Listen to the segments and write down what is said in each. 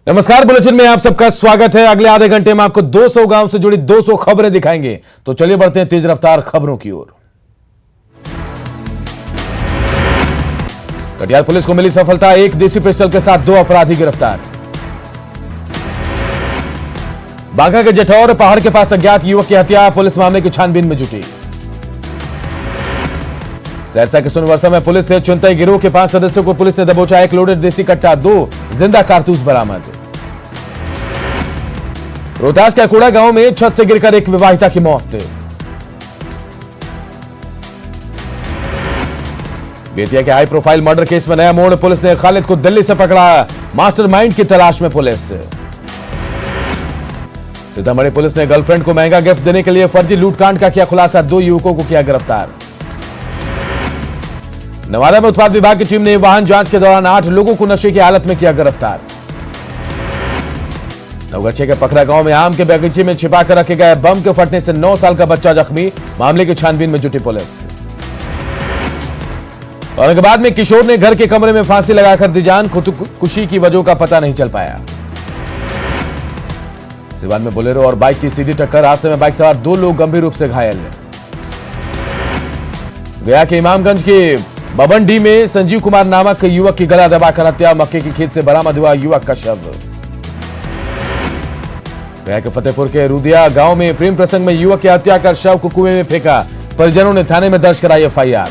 नमस्कार, बुलेटिन में आप सबका स्वागत है। अगले आधे घंटे में आपको 200 गांव से जुड़ी 200 खबरें दिखाएंगे। तो चलिए बढ़ते हैं तेज रफ्तार खबरों की ओर। कटिहार पुलिस को मिली सफलता, एक देसी पिस्टल के साथ 2 अपराधी गिरफ्तार। बांका के जठौर पहाड़ के पास अज्ञात युवक की हत्या, पुलिस मामले की छानबीन में जुटी। सहरसा के सोनवर्षा में पुलिस ने चुनतई गिरोह के 5 सदस्यों को पुलिस ने दबोचा, 1 लोडेड देसी कट्टा, 2 जिंदा कारतूस बरामद। रोहतास के अकोड़ा गांव में छत से गिरकर एक विवाहिता की मौत। बेतिया के हाई प्रोफाइल मर्डर केस में नया मोड़, पुलिस ने खालिद को दिल्ली से पकड़ा, मास्टरमाइंड की तलाश में पुलिस। सीतामढ़ी पुलिस ने गर्लफ्रेंड को महंगा गिफ्ट देने के लिए फर्जी लूटकांड का किया खुलासा, 2 युवकों को किया गिरफ्तार। नवादा में उत्पाद विभाग की टीम ने वाहन जांच के दौरान 8 लोगों को नशे की हालत में किया गिरफ्तार। नवगछिया के पखरा गांव में आम के बगीचे में छिपाकर रखे गए बम के फटने से 9 साल का बच्चा जख्मी, मामले की छानबीन में जुटी पुलिस। औरंगाबाद में किशोर ने घर के कमरे में फांसी लगाकर दी जान, खुदकुशी की वजह का पता नहीं चल पाया। सिवान में बोलेरो और बाइक की सीधी टक्कर, हादसे में बाइक सवार 2 लोग गंभीर रूप से घायल। गया के इमामगंज के बबनडी में संजीव कुमार नामक युवक की गला दबाकर हत्या, मक्के की खेत से बरामद हुआ युवक का शव। गया के फतेहपुर के रुदिया गांव में प्रेम प्रसंग में युवक की हत्या कर शव को कुएं में फेंका, परिजनों ने थाने में दर्ज कराई एफआईआर।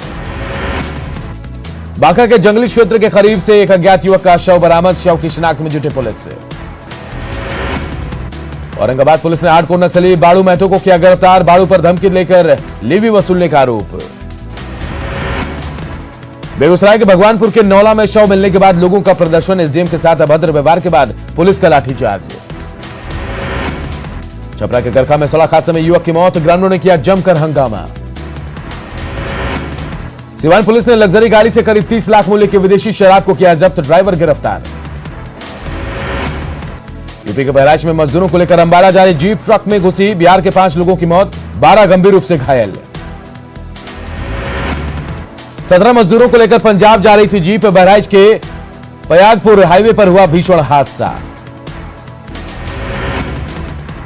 बांका के जंगली क्षेत्र के करीब से एक अज्ञात युवक का शव बरामद, शव की शिनाख्त में जुटे पुलिस। औरंगाबाद पुलिस ने 8 को नक्सली बाड़ू महतो को किया गिरफ्तार, बाड़ू पर धमकी लेकर लेवी वसूलने का आरोप। बेगूसराय के भगवानपुर के नौला में शव मिलने के बाद लोगों का प्रदर्शन, एसडीएम के साथ अभद्र व्यवहार के बाद पुलिस का लाठीचार्ज। छपरा के गरखा में सड़क हादसे में युवक की मौत, ग्रामीणों ने किया जमकर हंगामा। सिवान पुलिस ने लग्जरी गाड़ी से करीब 30 लाख मूल्य की विदेशी शराब को किया जब्त, ड्राइवर गिरफ्तार। यूपी के बहराइच में मजदूरों को लेकर अंबाला जा रही जीप ट्रक में घुसी, बिहार के 5 लोगों की मौत, 12 गंभीर रूप से घायल। 17 मजदूरों को लेकर पंजाब जा रही थी जीप, बहराइच के पयागपुर हाईवे पर हुआ भीषण हादसा।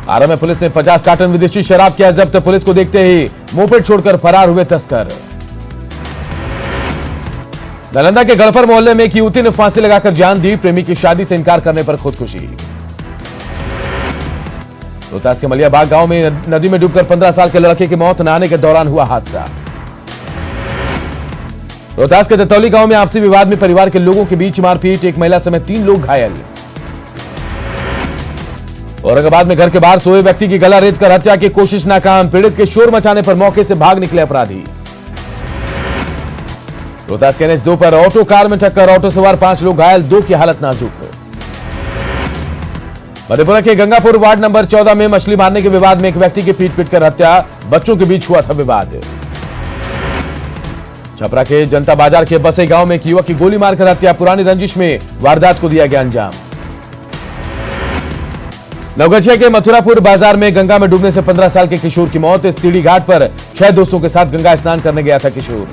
आरा में पुलिस ने 50 कार्टन विदेशी शराब किया जब्त, पुलिस को देखते ही मोपेड छोड़कर फरार हुए तस्कर। नालंदा के गढ़पर मोहल्ले में एक युवती ने फांसी लगाकर जान दी, प्रेमी की शादी से इनकार करने पर खुदकुशी। रोहतास के मलियाबाग गांव में नदी में डूबकर 15 साल के लड़के की मौत, नहाने के दौरान हुआ हादसा। रोहतास के दतौली गांव में आपसी विवाद में परिवार के लोगों के बीच मारपीट, एक महिला समेत 3 लोग घायल। औरंगाबाद में घर के बाहर सोए व्यक्ति की गला रेतकर हत्या की कोशिश नाकाम, पीड़ित के शोर मचाने पर मौके से भाग निकले अपराधी। रोहतास के NH 2 पर ऑटो कार में टक्कर, ऑटो सवार 5 लोग घायल, 2 की हालत नाजुक। मधेपुरा के गंगापुर वार्ड नंबर 14 में मछली मारने के विवाद में एक व्यक्ति की पीट पीटकर हत्या, बच्चों के बीच हुआ था विवाद। छपरा के जनता बाजार के बसे गांव में एक युवक की गोली मारकर हत्या, पुरानी रंजिश में वारदात को दिया गया अंजाम। नवगछिया के मथुरापुर बाजार में गंगा में डूबने से 15 साल के किशोर की मौत, सीढ़ी घाट पर 6 दोस्तों के साथ गंगा स्नान करने गया था किशोर।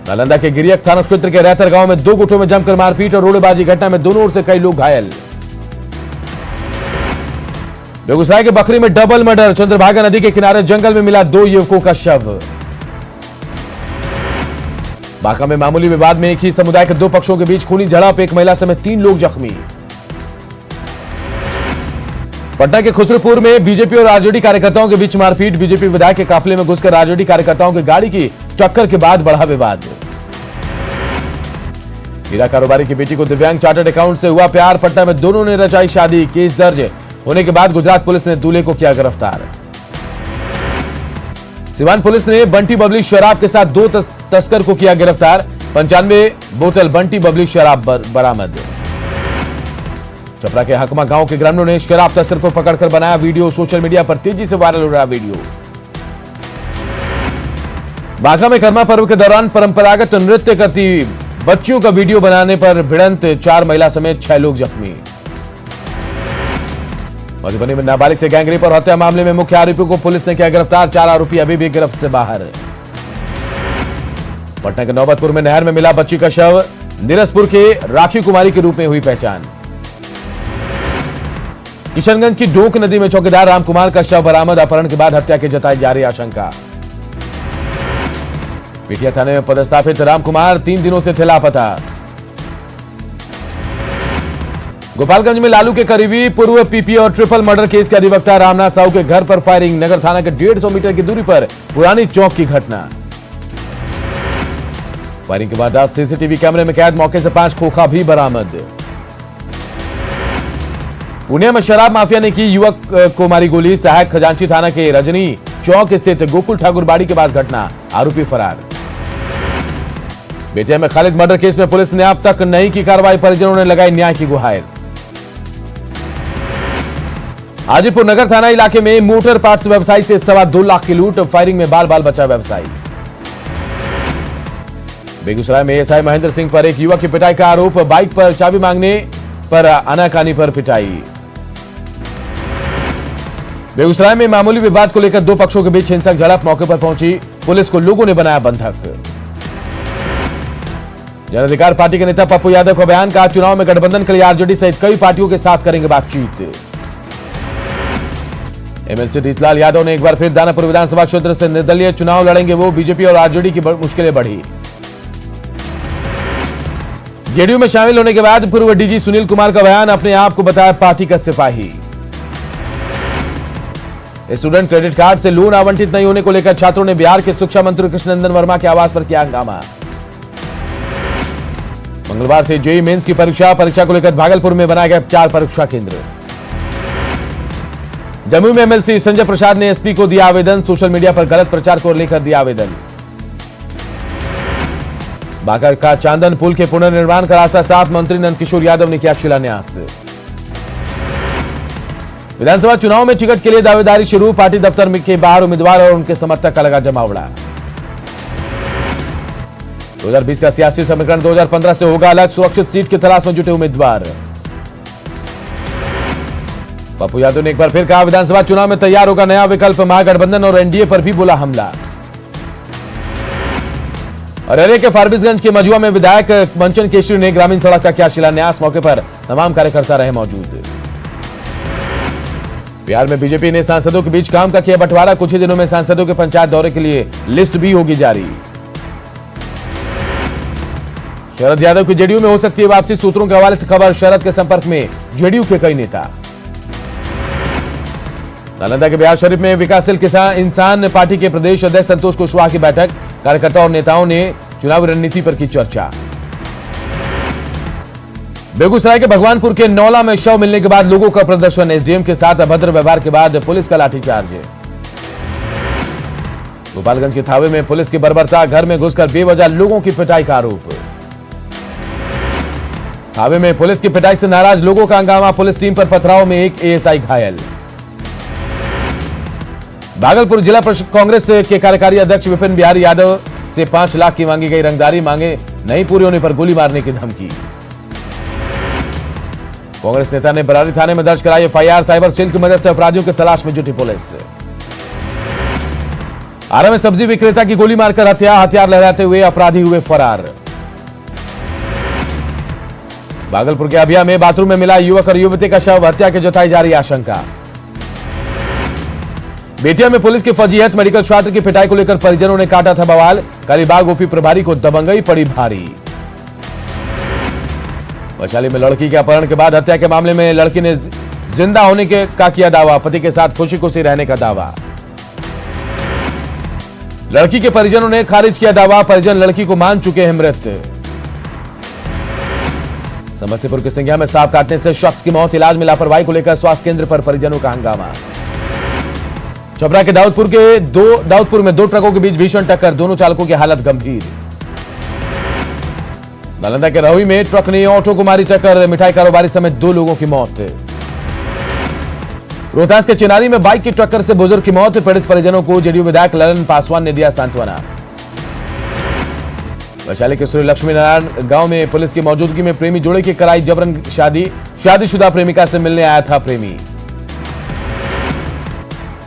नालंदा के गिरियक थाना क्षेत्र के रहतर गांव में 2 गुटों में जमकर मारपीट और रोड़ेबाजी, घटना में दोनों ओर से कई लोग घायल। बेगूसराय के बखरी में डबल मर्डर, चंद्रभागा नदी के किनारे जंगल में मिला 2 युवकों का शव। बांका में मामूली विवाद में एक ही समुदाय के 2 पक्षों के बीच खूनी झड़प, एक महिला समेत 3 लोग जख्मी। पटना के खुसरूपुर में बीजेपी और आरजेडी कार्यकर्ताओं के बीच मारपीट, बीजेपी विधायक के काफिले में घुसकर आरजेडी कार्यकर्ताओं की गाड़ी की टक्कर के बाद बढ़ा विवाद। हीरा कारोबारी की बेटी को दिव्यांग चार्टर्ड अकाउंट से हुआ प्यार, पटना में दोनों ने रचाई शादी, केस दर्ज होने के बाद गुजरात पुलिस ने दूल्हे को किया गिरफ्तार। सिवान पुलिस ने बंटी बबली शराब के साथ 2 तस्कर को किया गिरफ्तार, 95 बोतल बंटी बबली शराब बरामद। छपरा के हकमा गांव के ग्रामीणों ने शराब तस्कर को पकड़कर बनाया वीडियो, सोशल मीडिया पर तेजी से वायरल हो रहा वीडियो। बांका में कर्मा पर्व के दौरान परंपरागत नृत्य करती बच्चियों का वीडियो बनाने पर भिड़ंत, 4 महिला समेत 6 लोग जख्मी। मधुबनी में नाबालिग से गैंगरेप और हत्या मामले में मुख्य आरोपी को पुलिस ने किया गिरफ्तार, 4 आरोपी अभी भी गिरफ्त से बाहर। पटना के नौबतपुर में नहर में मिला बच्ची का शव, नीरजपुर के राखी कुमारी के रूप में हुई पहचान। किशनगंज की डोक नदी में चौकीदार रामकुमार का शव बरामद, अपहरण के बाद हत्या की जताई जा रही आशंका। पीटिया थाने में पदस्थापित रामकुमार 3 दिनों से थे लापता। गोपालगंज में लालू के करीबी पूर्व पीपी और ट्रिपल मर्डर केस के अधिवक्ता रामनाथ साहू के घर पर फायरिंग, नगर थाना के 150 मीटर की दूरी पर पुरानी चौक की घटना। फायरिंग के बाद सीसीटीवी कैमरे में कैद, मौके से 5 खोखा भी बरामद। पुणे में शराब माफिया ने की युवक को मारी गोली, सहायक खजांची थाना के रजनी चौक स्थित गोकुल ठाकुर बाड़ी के पास घटना, आरोपी फरार। बेतिया में खालिद मर्डर केस में पुलिस ने अब तक नहीं की कार्रवाई, परिजनों ने लगाई न्याय की गुहार। हाजीपुर नगर थाना इलाके में मोटर पार्ट्स व्यवसायी से 2.25 लाख की लूट, फायरिंग में बाल बाल बचा व्यवसायी। बेगूसराय में एएसआई महेंद्र सिंह पर एक युवक की पिटाई का आरोप, बाइक पर चाबी मांगने पर आनाकानी पर पिटाई। बेगूसराय में मामूली विवाद को लेकर 2 पक्षों के बीच हिंसक झड़प, मौके पर पहुंची पुलिस को लोगों ने बनाया बंधक। जन अधिकार पार्टी के नेता पप्पू यादव का बयान, कहा चुनाव में गठबंधन के लिए आरजेडी सहित कई पार्टियों के साथ करेंगे बातचीत। एमएलसी रीतलाल यादव ने एक बार फिर दानापुर विधानसभा क्षेत्र से निर्दलीय चुनाव लड़ेंगे वो, बीजेपी और आरजेडी की मुश्किलें बढ़ी। जेडीयू में शामिल होने के बाद पूर्व डीजी सुनील कुमार का बयान, अपने आप को बताया पार्टी का सिपाही। स्टूडेंट क्रेडिट कार्ड से लोन आवंटित नहीं होने को लेकर छात्रों ने बिहार के शिक्षा मंत्री कृष्णनंदन वर्मा के आवास पर किया हंगामा। मंगलवार से जेईई मेंस की परीक्षा को लेकर भागलपुर में बनाया गया 4 परीक्षा केंद्र। जमुई में एमएलसी संजय प्रसाद ने एसपी को दिया आवेदन, सोशल मीडिया पर गलत प्रचार को लेकर दिया आवेदन। बांका का चांदन पुल के पुनर्निर्माण का रास्ता साफ, मंत्री नंदकिशोर यादव ने किया शिलान्यास। विधानसभा चुनाव में टिकट के लिए दावेदारी शुरू, पार्टी दफ्तर के बाहर उम्मीदवार और उनके समर्थक का लगा जमावड़ा। 2020 का सियासी समीकरण 2015 से होगा अलग, सुरक्षित सीट की तलाश में जुटे उम्मीदवार। पप्पू यादव ने एक बार फिर कहा विधानसभा चुनाव में तैयार होगा नया विकल्प, महागठबंधन और एनडीए पर भी बोला हमला। अरेरे के फारबिसगंज के मजुआ में विधायक मंचन केशरी ने ग्रामीण सड़क का किया शिलान्यास, मौके पर तमाम कार्यकर्ता रहे मौजूद। बिहार में बीजेपी ने सांसदों के बीच काम का किया बंटवारा, कुछ ही दिनों में सांसदों के पंचायत दौरे के लिए लिस्ट भी होगी जारी। शरद यादव की जेडीयू में हो सकती है वापसी, सूत्रों के हवाले से खबर, शरद के संपर्क में जेडीयू के कई नेता। नालंदा के बिहार शरीफ में विकासशील किसान इंसान पार्टी के प्रदेश अध्यक्ष संतोष कुशवाहा की बैठक, कार्यकर्ता और नेताओं ने चुनावी रणनीति पर की चर्चा। बेगूसराय के भगवानपुर के नौला में शव मिलने के बाद लोगों का प्रदर्शन, एसडीएम के साथ अभद्र व्यवहार के बाद पुलिस का लाठीचार्ज। गोपालगंज के थावे में पुलिस की बर्बरता, घर में घुसकर बेवजह लोगों की पिटाई का आरोप। थावे में पुलिस की पिटाई से नाराज लोगों का हंगामा, पुलिस टीम पर पथराव में एक एएसआई घायल। भागलपुर जिला कांग्रेस के कार्यकारी अध्यक्ष विपिन बिहारी यादव से 5 लाख की मांगी गई रंगदारी, मांगे नहीं पूरी होने पर गोली मारने की धमकी। कांग्रेस नेता ने बरारी थाने में दर्ज कराई एफआईआर, साइबर सेल की मदद से अपराधियों की तलाश में जुटी पुलिस। आरा में सब्जी विक्रेता की गोली मारकर हत्या, हथियार लहराते हुए अपराधी हुए फरार। भागलपुर के अभिया में बाथरूम में मिला युवक और युवती का शव, हत्या की जताई जा रही आशंका। बेतिया में पुलिस की फजीहत, मेडिकल छात्र की पिटाई को लेकर परिजनों ने काटा था बवाल, कालीबाग ओपी प्रभारी को दबंगई पड़ी भारी। वैशाली में लड़की के अपहरण के बाद हत्या के मामले में लड़की ने जिंदा होने का किया दावा, पति के साथ खुशी खुशी रहने का दावा। लड़की के परिजनों ने खारिज किया दावा, परिजन लड़की को मान चुके हैं मृत। समस्तीपुर के सिंघिया में सांप काटने से शख्स की मौत, इलाज में लापरवाही को लेकर स्वास्थ्य केंद्र पर परिजनों का हंगामा। छपरा के दाऊदपुर में 2 ट्रकों के बीच भीषण टक्कर, दोनों चालकों की हालत गंभीर। नालंदा के रहुई में ट्रक ने ऑटो को मारी टक्कर, मिठाई कारोबारी समेत 2 लोगों की मौत। रोहतास के चिनारी में बाइक की टक्कर से बुजुर्ग की मौत, पीड़ित परिजनों को जेडीयू विधायक ललन पासवान ने दिया सांत्वना। वैशाली के श्री लक्ष्मी नारायण गांव में पुलिस की मौजूदगी में प्रेमी जोड़े की कराई जबरन शादीशुदा प्रेमिका से मिलने आया था प्रेमी।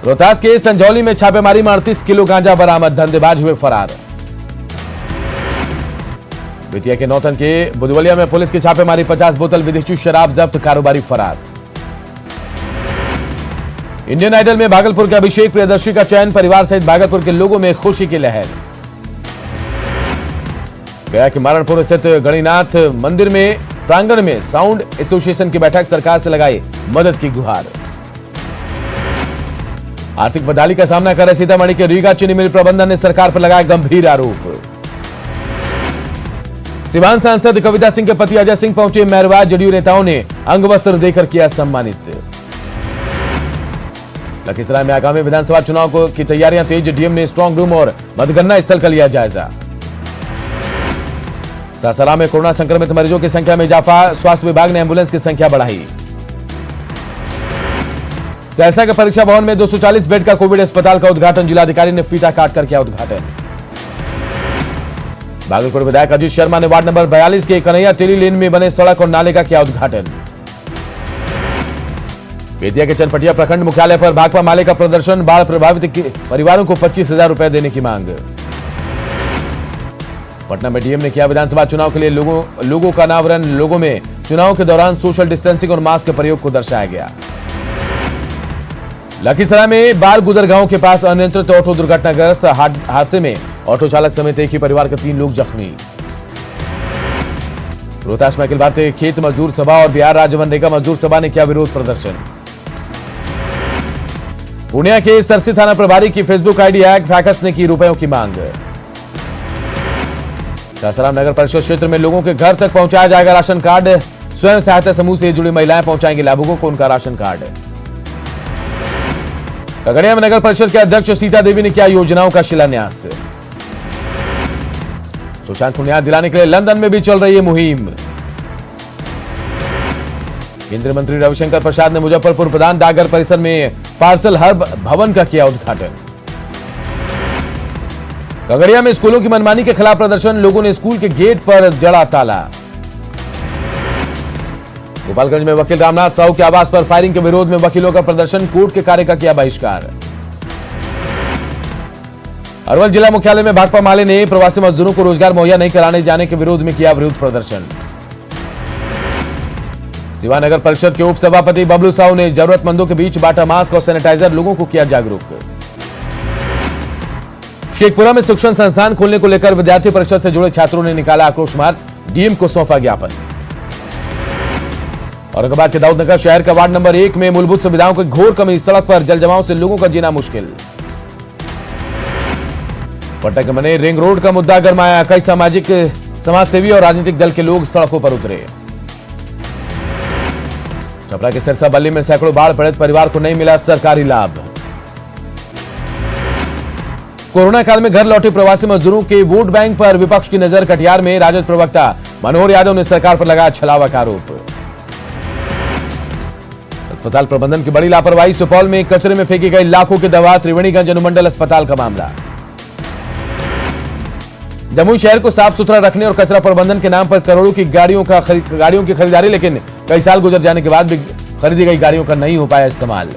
रोहतास के संजौली में छापेमारी में 38 किलो गांजा बरामद, धंधेबाज हुए फरार। बेतिया के नौतन के बुधवलिया में पुलिस की छापेमारी, 50 बोतल विदेशी शराब जब्त, कारोबारी फरार। इंडियन आइडल में भागलपुर के अभिषेक प्रियदर्शी का चयन, परिवार सहित भागलपुर के लोगों में खुशी की लहर। गया के मारणपुर स्थित गणिनाथ मंदिर में प्रांगण में साउंड एसोसिएशन की बैठक, सरकार से लगाई मदद की गुहार। आर्थिक बदहाली का सामना कर रहे सीतामढ़ी के रीगा चीनी मिल प्रबंधन ने सरकार पर लगाया गंभीर आरोप। सिवान सांसद कविता सिंह के पति अजय सिंह पहुंचे मैरवा, जदयू नेताओं ने अंग वस्त्र देकर किया सम्मानित। लखीसराय में आगामी विधानसभा चुनाव की तैयारियां तेज, डीएम ने स्ट्रांग रूम और मतगणना स्थल का लिया जायजा। सासाराम में कोरोना संक्रमित मरीजों की संख्या में इजाफा, स्वास्थ्य विभाग ने एम्बुलेंस की संख्या बढ़ाई। सहरसा के परीक्षा भवन में 240 बेड का कोविड अस्पताल का उद्घाटन, जिलाधिकारी ने फीता काटकर किया उद्घाटन। भागलपुर विधायक अजीत शर्मा ने वार्ड नंबर 42 के कन्हैया टेली लेन में बने सड़क और नाले का किया उद्घाटन। बेतिया के चनपटिया प्रखंड मुख्यालय पर भाकपा माले का प्रदर्शन, बाढ़ प्रभावित परिवारों को 25,000 रुपए देने की मांग। पटना में डीएम ने किया विधानसभा चुनाव के लिए लोगों का अनावरण, लोगों में चुनाव के दौरान सोशल डिस्टेंसिंग और मास्क के प्रयोग को दर्शाया गया। लखीसराय में बाल गुदर गांव के पास अनियंत्रित ऑटो दुर्घटनाग्रस्त, हादसे में ऑटो चालक समेत एक ही परिवार के 3 लोग जख्मी। रोहतास में अखिल भारतीय खेत मजदूर सभा और बिहार राज्य मनरेगा मजदूर सभा ने किया विरोध प्रदर्शन। पूर्णिया के सरसी थाना प्रभारी की फेसबुक आईडी हैक, फैक्स ने की रुपयों की मांग। सासाराम नगर परिषद क्षेत्र में लोगों के घर तक पहुंचाया जाएगा राशन कार्ड, स्वयं सहायता समूह से जुड़ी महिलाएं पहुंचाएंगी लाभुकों को उनका राशन कार्ड। खगड़िया में नगर परिषद के अध्यक्ष सीता देवी ने किया योजनाओं का शिलान्यास। सुशांत को न्याय दिलाने के लिए लंदन में भी चल रही है मुहिम। केंद्रीय मंत्री रविशंकर प्रसाद ने मुजफ्फरपुर प्रधान डाकघर परिसर में पार्सल हब भवन का किया उद्घाटन। खगड़िया में स्कूलों की मनमानी के खिलाफ प्रदर्शन, लोगों ने स्कूल के गेट पर जड़ा ताला। गोपालगंज में वकील रामनाथ साहू के आवास पर फायरिंग के विरोध में वकीलों का प्रदर्शन, कोर्ट के कार्य का किया बहिष्कार। अरवल जिला मुख्यालय में भाकपा माले ने प्रवासी मजदूरों को रोजगार मुहैया नहीं कराने जाने के विरोध में किया विरोध प्रदर्शन। सिवान नगर परिषद के उप सभापति बबलू साहू ने जरूरतमंदों के बीच बांटा मास्क और सैनिटाइजर, लोगों को किया जागरूक। शेखपुरा में शिक्षण संस्थान खोलने को लेकर विद्यार्थी परिषद से जुड़े छात्रों ने निकाला आक्रोश मार्च, डीएम को सौंपा ज्ञापन। औरंगाबाद के दाऊदनगर शहर का वार्ड नंबर 1 में मूलभूत सुविधाओं की घोर कमी, सड़क पर जलजमाव से लोगों का जीना मुश्किल। पटना के बने रिंग रोड का मुद्दा गरमाया, कई समाजसेवी और राजनीतिक दल के लोग सड़कों पर उतरे। छपरा के सिरसा बल्ली में सैकड़ों बाढ़ पीड़ित परिवार को नहीं मिला सरकारी लाभ। कोरोना काल में घर लौटे प्रवासी मजदूरों के वोट बैंक पर विपक्ष की नजर, कटिहार में राजद प्रवक्ता मनोहर यादव ने सरकार पर लगाया छलावा का आरोप। अस्पताल प्रबंधन की बड़ी लापरवाही, सुपौल में कचरे में फेंकी गई लाखों की दवा, त्रिवेणीगंज अनुमंडल अस्पताल का मामला। जमुई शहर को साफ सुथरा रखने और कचरा प्रबंधन के नाम पर करोड़ों की गाड़ियों की खरीदारी, लेकिन कई साल गुजर जाने के बाद भी खरीदी गई गाड़ियों का नहीं हो पाया इस्तेमाल।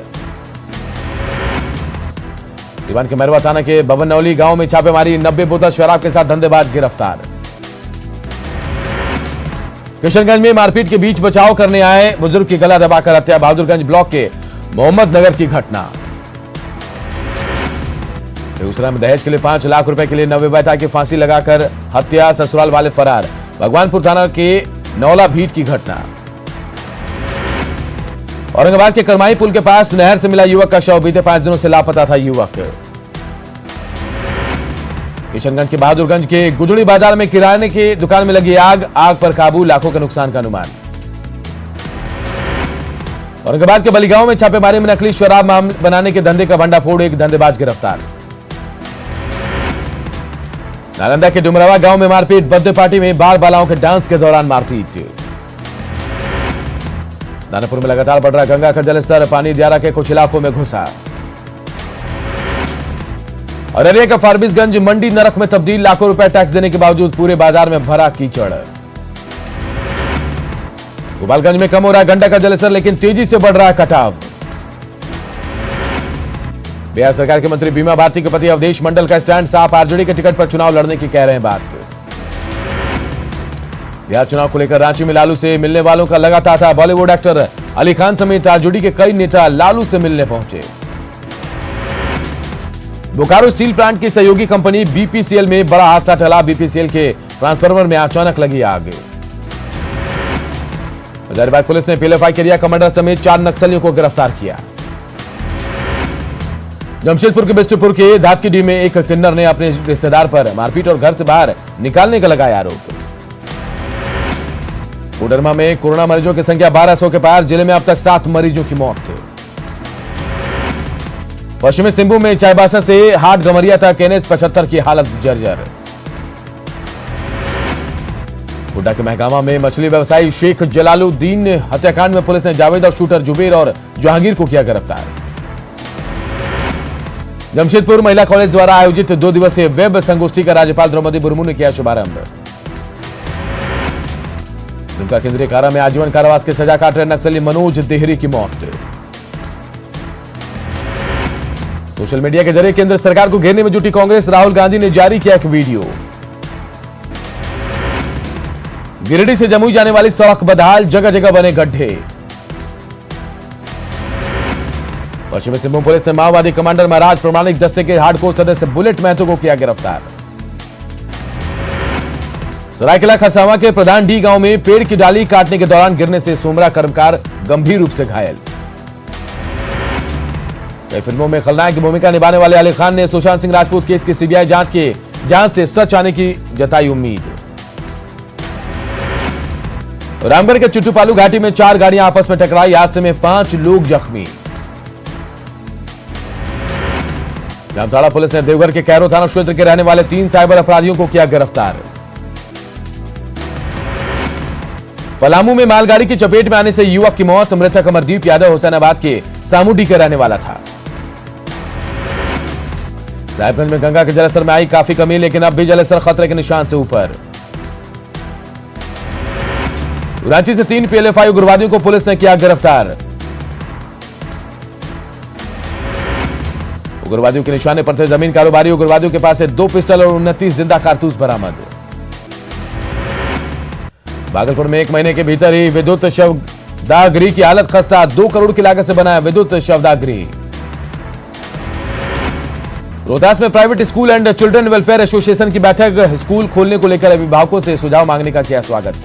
सिवान के मैरवा थाना के बबनौली गांव में छापेमारी, 90 बोतल शराब के साथ धंधेबाज गिरफ्तार। किशनगंज में मारपीट के बीच बचाव करने आए बुजुर्ग की गला दबाकर हत्या, बहादुरगंज ब्लॉक के मोहम्मद नगर की घटना। बेगूसराय में दहेज के लिए 5 लाख रुपए के लिए नवविवाहिता की फांसी लगाकर हत्या, ससुराल वाले फरार। भगवानपुर थाना के नौला भीट की घटना। औरंगाबाद के करमाई पुल के पास नहर से मिला युवक का शव, बीते 5 दिनों से लापता था युवक। किशनगंज के बहादुरगंज के गुदड़ी बाजार में किराने की दुकान में लगी आग पर काबू, लाखों के नुकसान का अनुमान। औरंगाबाद के बलिगांव में छापेमारी में नकली शराब बनाने के धंधे का भंडाफोड़, एक धंधेबाज गिरफ्तार। नालंदा के डुमरावा गांव में मारपीट, बर्थडे पार्टी में बाल बालाओं के डांस के दौरान मारपीट। दानापुर में लगातार बढ़ रहा गंगा का जलस्तर, पानी दियारा के कुछ इलाकों में घुसा। अररिया का फारबिसगंज मंडी नरक में तब्दील, लाखों रुपए टैक्स देने के बावजूद पूरे बाजार में भरा कीचड़। गोपालगंज में कम हो रहा गंडक का जलस्तर, लेकिन तेजी से बढ़ रहा कटाव। बिहार सरकार के मंत्री बीमा भारती के पति अवधेश मंडल का स्टैंड साफ, आरजेडी के टिकट पर चुनाव लड़ने की कह रहे हैं बात। बिहार चुनाव को लेकर रांची में लालू से मिलने वालों का लगातार था। बॉलीवुड एक्टर अली खान समेत आरजेडी के कई नेता लालू से मिलने पहुंचे। बोकारो स्टील प्लांट की सहयोगी कंपनी बीपीसीएल में बड़ा हादसा टला। बीपीसीएल के ट्रांसफार्मर में अचानक लगी आग। हजारीबाग पुलिस ने पीएलएफआई के एरिया कमांडर समेत 4 नक्सलियों को गिरफ्तार किया। जमशेदपुर के बिष्टुपुर के धातकीडीह में एक किन्नर ने अपने रिश्तेदार पर मारपीट और घर से बाहर निकालने का लगाया आरोप। कोडरमा में कोरोना मरीजों की संख्या 1200 के पार। जिले में अब तक 7 मरीजों की मौत। पश्चिमी सिंहभूम में चाईबासा से हाट गमरिया तक NH 75 की हालत जर्जर। गोड्डा के महगामा में मछली व्यवसायी शेख जलालुद्दीन हत्याकांड में पुलिस ने जावेद और शूटर जुबेर और जहांगीर को किया गिरफ्तार। जमशेदपुर महिला कॉलेज द्वारा आयोजित 2 दिवसीय वेब संगोष्ठी का राज्यपाल द्रौपदी मुर्मू ने किया शुभारंभ। दुमका केंद्रीय कारा में आजीवन कारावास की सजा काट रहे नक्सली मनोज देहरी की मौत। सोशल मीडिया के जरिए केंद्र सरकार को घेरने में जुटी कांग्रेस। राहुल गांधी ने जारी किया एक वीडियो। गिरिडीह से जमुई जाने वाली सड़क बदहाल, जगह जगह बने गड्ढे। पश्चिमी सिंहभूम पुलिस ने माओवादी कमांडर महाराज प्रमाणिक दस्ते के हार्डकोर सदस्य बुलेट महतो को किया गिरफ्तार। सरायकेला खरसावां के प्रधान डी गांव में पेड़ की डाली काटने के दौरान गिरने से सोमरा कर्मकार गंभीर रूप से घायल। कई फिल्मों में खलनायक की भूमिका निभाने वाले अली खान ने सुशांत सिंह राजपूत केस की सीबीआई जांच से सच आने की जताई उम्मीद। रामगढ़ के चुट्टूपालू घाटी में 4 गाड़ियां आपस में टकराई। हादसे में 5 लोग जख्मी। जामताड़ा पुलिस ने देवघर के कैरो थाना क्षेत्र के रहने वाले 3 साइबर अपराधियों को किया गिरफ्तार। पलामू में मालगाड़ी की चपेट में आने से युवक की मौत। मृतक अमरदीप यादव हुसैनाबाद के सामुडी का रहने वाला था। साहिबगंज में गंगा के जलस्तर में आई काफी कमी, लेकिन अब भी जलस्तर खतरे के निशान से ऊपर। रांची से 3 पीएलएफआई उग्रवादियों को पुलिस ने किया गिरफ्तार। उग्रवादियों के निशाने पर थे जमीन कारोबारी। उग्रवादियों के पास से 2 पिस्टल और 29 जिंदा कारतूस बरामद। भागलपुर में 1 महीने के भीतर ही विद्युत शवदाह की हालत खस्ता। 2 करोड़ की लागत से बनाया विद्युत शवदाह। रोहतास में private school and children welfare association की बैठक। स्कूल खोलने को लेकर अभिभावकों से सुझाव मांगने का किया स्वागत।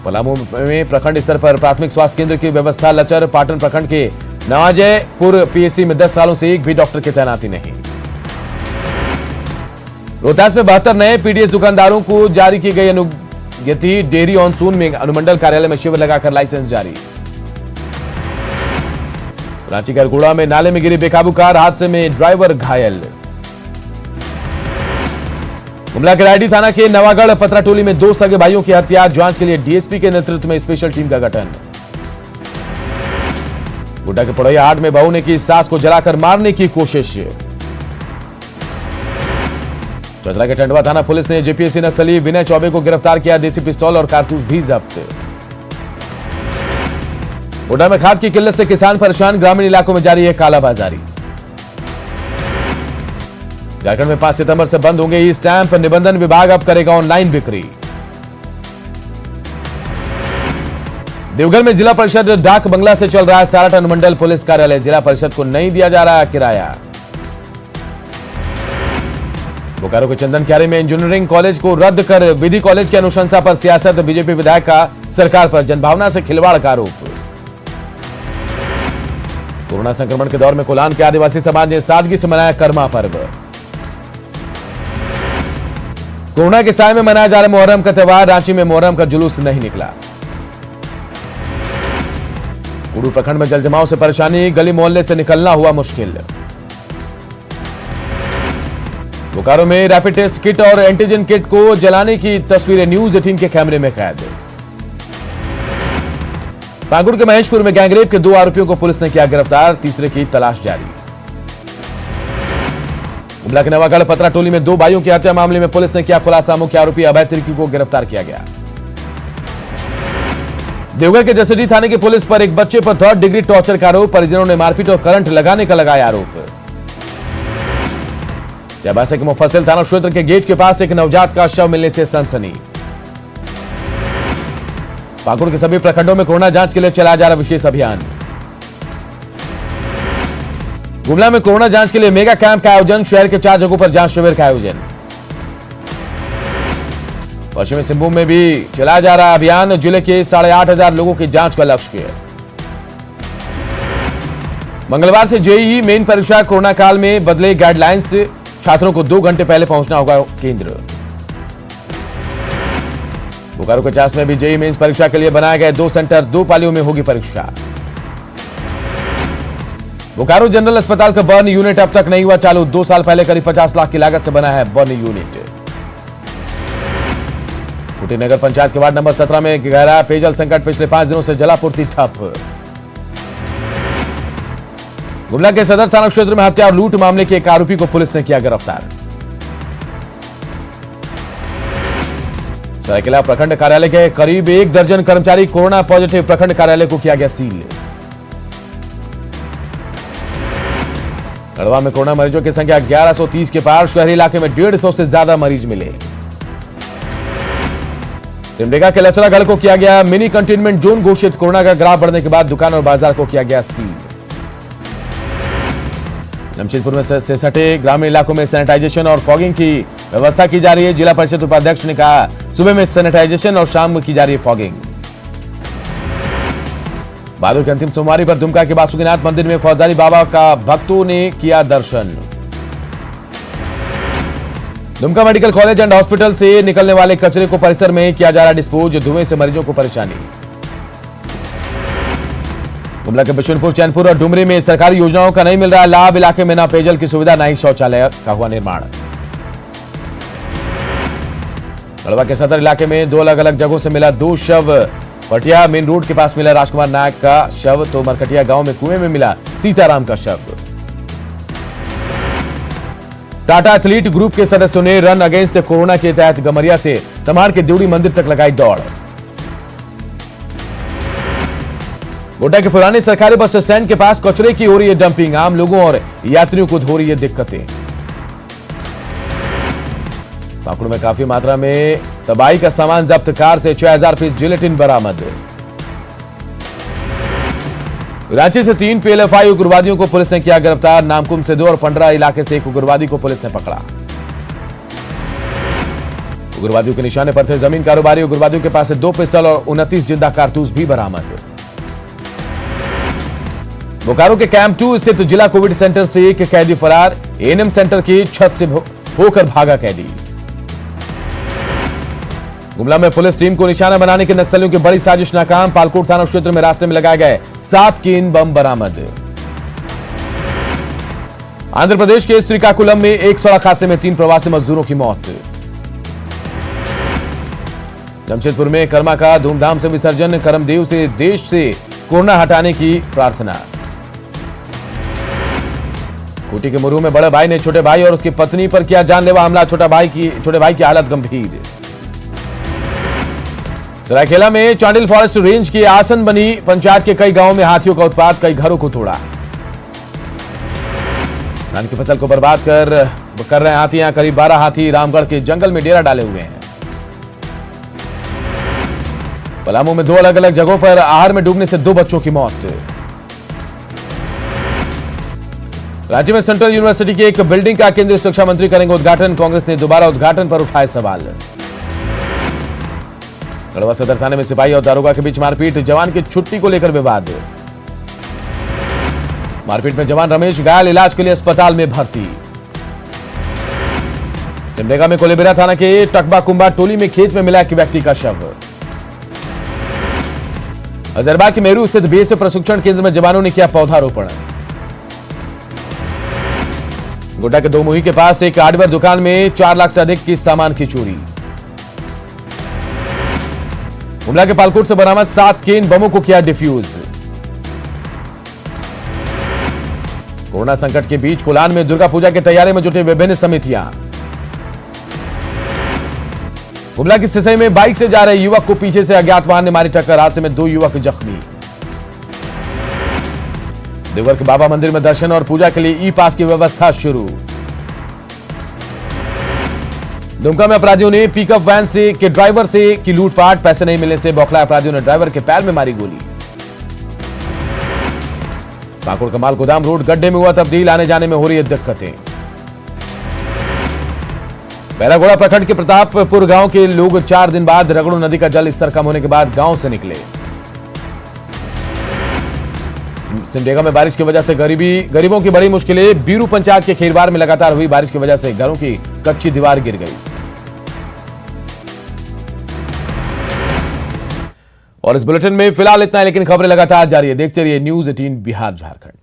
पलामू में प्रखंड स्तर पर प्राथमिक स्वास्थ्य केंद्र की व्यवस्था लचर। पाटन प्रखंड के नवाजयपुर पीएचसी में 10 सालों से एक भी डॉक्टर की तैनाती नहीं। रोहतास में 72 नए पीडीएस दुकानदारों को जारी की गई अनुज्ञप्ति। डेयरी ऑनसून में अनुमंडल कार्यालय में शिविर लगाकर लाइसेंस जारी। रांची के अरगोड़ा में नाले में गिरी बेकाबू कार। हादसे में ड्राइवर घायल। गुमला के रायडी थाना के नवागढ़ पतराटोली में 2 सगे भाइयों की हत्या। जांच के लिए डीएसपी के नेतृत्व में स्पेशल टीम का गठन। गोड्डा के पड़ोया हाट में बहू ने की सास को जलाकर मारने की कोशिश। चतरा के टंडवा थाना पुलिस ने जेपीएससी नक्सली विनय चौबे को गिरफ्तार किया। देसी पिस्तौल और कारतूस भी जब्त। गोड्डा में खाद की किल्लत से किसान परेशान। ग्रामीण इलाकों में जारी है कालाबाजारी। झारखंड में 5 सितंबर से बंद होंगे ई स्टैंप। निबंधन विभाग अब करेगा ऑनलाइन बिक्री। देवघर में जिला परिषद डाक बंगला से चल रहा है सारठ अनुमंडल पुलिस कार्यालय। जिला परिषद को नहीं दिया जा रहा किराया। बोकारो के चंदन क्यारी में इंजीनियरिंग कॉलेज को रद्द कर विधि कॉलेज की अनुशंसा पर सियासत। बीजेपी विधायक का सरकार पर जनभावना से खिलवाड़ का आरोप। कोरोना संक्रमण के दौर में कोलान के आदिवासी समाज ने सादगी से मनाया कर्मा पर्व। कोरोना के साए में मनाया जा रहा मुहर्रम का त्योहार। रांची में मुहर्रम का जुलूस नहीं निकला। कुडू प्रखंड में जलजमाव से परेशानी। गली मोहल्ले से निकलना हुआ मुश्किल। बोकारो में रैपिड टेस्ट किट और एंटीजन किट को जलाने की तस्वीरें न्यूज 18 के कैमरे में कैद। पाकुड़ के महेशपुर में गैंगरेप के 2 आरोपियों को पुलिस ने किया गिरफ्तार। तीसरे की तलाश जारी। गुमला के नवागढ़ पतराटोली में 2 भाइयों की हत्या मामले में पुलिस ने किया खुलासा। मुख्य आरोपी अभय तिर्की को गिरफ्तार किया गया। देवघर के जसडी थाने की पुलिस पर एक बच्चे पर 3rd डिग्री टॉर्चर का आरोप। परिजनों ने मारपीट और करंट लगाने का लगाया आरोप। चाईबासा के मुफस्सिल थाना क्षेत्र के गेट के पास एक नवजात का शव मिलने से सनसनी। पाकुड़ के सभी प्रखंडों में कोरोना जांच के लिए चलाया जा रहा विशेष अभियान। गुमला में कोरोना जांच के लिए मेगा कैंप का आयोजन, शहर के 4 जगहों पर जांच शिविर का आयोजन। पश्चिमी सिंहभूम में भी चलाया जा रहा अभियान, जिले के 8,500 लोगों की जांच का लक्ष्य। मंगलवार से जेईई मेन परीक्षा कोरोना काल में बदले गाइडलाइंस, छात्रों को 2 घंटे पहले पहुंचना होगा केंद्र। बोकारो के चास में भी जेईई मेंस परीक्षा के लिए बनाए गए 2 सेंटर, 2 पालियों में होगी परीक्षा। बोकारो जनरल अस्पताल का बर्न यूनिट अब तक नहीं हुआ चालू, 2 साल पहले करीब 50 लाख की लागत से बना है बर्न यूनिट। खूंटी नगर पंचायत के वार्ड नंबर 17 में गहरा पेयजल संकट, पिछले 5 दिनों से जलापूर्ति ठप। गुमला के सदर थाना क्षेत्र में हत्या और लूट मामले के एक आरोपी को पुलिस ने किया गिरफ्तार। सरायकेला प्रखंड कार्यालय के करीब 1 दर्जन कर्मचारी कोरोना पॉजिटिव, प्रखंड कार्यालय को किया गया सील। गढ़वा में कोरोना मरीजों की संख्या 1130 के पार, शहरी इलाके में 150 से ज्यादा मरीज मिले। सिमडेगा के लचरागढ़ को किया गया मिनी कंटेनमेंट जोन घोषित, कोरोना का ग्राफ बढ़ने के बाद दुकान और बाजार को किया गया सील। जमशेदपुर में से सटे ग्रामीण इलाकों में सैनिटाइजेशन और फॉगिंग की व्यवस्था की जा रही है। जिला परिषद उपाध्यक्ष ने कहा, सुबह में सैनिटाइजेशन और शाम में की जा रही है फॉगिंग। भादों की अंतिम सोमवारी पर दुमका के बासुकीनाथ मंदिर में फौजदारी बाबा का भक्तों ने किया दर्शन। Dumka medical college and hospital से निकलने वाले कचरे को परिसर में किया जा रहा डिस्पोज, धुएं से मरीजों को परेशानी। गुमला के बिशुनपुर, चैनपुर और डुमरी में सरकारी योजनाओं का नहीं मिल रहा लाभ, इलाके में ना पेयजल की सुविधा, ना ही शौचालय का हुआ निर्माण। गढ़वा के सदर इलाके में 2 अलग अलग जगहों से मिला 2 शव। पटिया मेन रोड के पास मिला राजकुमार नायक का शव, तो मरकटिया गांव में कुएं में मिला सीताराम का शव। टाटा एथलीट ग्रुप के सदस्यों ने रन अगेंस्ट कोरोना के तहत गमरिया से तमाड़ के देवड़ी मंदिर तक लगाई दौड़। गोड्डा के पुराने सरकारी बस स्टैंड के पास कचरे की हो रही है डंपिंग, आम लोगों और यात्रियों को हो रही है दिक्कतें। पाकुड़ में काफी मात्रा में तबाही का सामान जब्त, कार से 6000 पीस जिलेटिन बरामद। रांची से 3 पीएलएफआई उग्रवादियों को पुलिस ने किया गिरफ्तार, नामकुम से 2 और पंडरा इलाके से 1 उग्रवादी को पुलिस ने पकड़ा। उग्रवादियों के निशाने पर थे जमीन कारोबारी, उग्रवादियों के पास से 2 पिस्टल और 29 जिंदा कारतूस भी बरामद। बोकारो के कैंप 2 स्थित जिला कोविड सेंटर से एक कैदी फरार, एएनएम सेंटर की छत से होकर भागा कैदी। गुमला में पुलिस टीम को निशाना बनाने के नक्सलियों की बड़ी साजिश नाकाम, पालकोट थाना क्षेत्र में रास्ते में लगाए गए 7 कीन बम बरामद। आंध्र प्रदेश के श्रीकाकुलम में एक सड़क हादसे में 3 प्रवासी मजदूरों की मौत। जमशेदपुर में कर्मा का धूमधाम से विसर्जन, करमदेव से देश से कोरोना हटाने की प्रार्थना। खूंटी के मुरू में बड़े भाई ने छोटे भाई और उसकी पत्नी पर किया जानलेवा हमला, छोटे भाई की हालत गंभीर। सरायकेला में चांडिल फॉरेस्ट रेंज की आसन बनी पंचायत के कई गांवों में हाथियों का उत्पात, कई घरों को तोड़ा। धान की फसल को बर्बाद कर रहे हाथियां, करीब 12 हाथी रामगढ़ के जंगल में डेरा डाले हुए हैं। पलामू में 2 अलग अलग जगहों पर आहर में डूबने से 2 बच्चों की मौत। राज्य में सेंट्रल यूनिवर्सिटी की एक बिल्डिंग का केंद्रीय शिक्षा मंत्री करेंगे उद्घाटन, कांग्रेस ने दोबारा उद्घाटन पर उठाए सवाल। गढ़वा सदर थाने में सिपाही और दारोगा के बीच मारपीट, जवान की छुट्टी को लेकर विवाद। मारपीट में जवान रमेश घायल, इलाज के लिए अस्पताल में भर्ती। सिमडेगा में कोलेबिरा थाना के टकबा कुंबा टोली में खेत में मिला एक व्यक्ति का शव। हजारीबाग के मेरू स्थित बीएसएफ प्रशिक्षण केंद्र में जवानों ने किया पौधारोपण। गोड्डा के 2 मुही के पास एक हार्डवेयर दुकान में 4 लाख से अधिक की सामान की चोरी। गुमला के पालकोट से बरामद 7 केन बमों को किया डिफ्यूज। कोरोना संकट के बीच कोलान में दुर्गा पूजा की तैयारी में जुटे विभिन्न समितियां। गुमला की सिसई में बाइक से जा रहे युवक को पीछे से अज्ञात वाहन ने मारी टक्कर, हादसे में 2 युवक जख्मी। देवघर के बाबा मंदिर में दर्शन और पूजा के लिए ई पास की व्यवस्था शुरू। दुमका में अपराधियों ने पिकअप वैन के ड्राइवर से की लूटपाट। पैसे नहीं मिलने से बौखलाए अपराधियों ने ड्राइवर के पैर में मारी गोली। पाकुड़ कमाल गोदाम रोड गड्ढे में हुआ तब्दील, आने जाने में हो रही है दिक्कतें। बैरागोड़ा प्रखंड के प्रतापपुर गांव के लोग 4 दिन बाद रगड़ू नदी का जल स्तर कम होने के बाद गांव से निकले। सिमडेगा में बारिश की वजह से गरीबों की बड़ी मुश्किलें। बीरू पंचायत के खेरवार में लगातार हुई बारिश की वजह से घरों की कच्ची दीवार गिर गई। और इस बुलेटिन में फिलहाल इतना है, लेकिन खबरें लगातार जारी है। देखते रहिए न्यूज़ 18 बिहार झारखंड।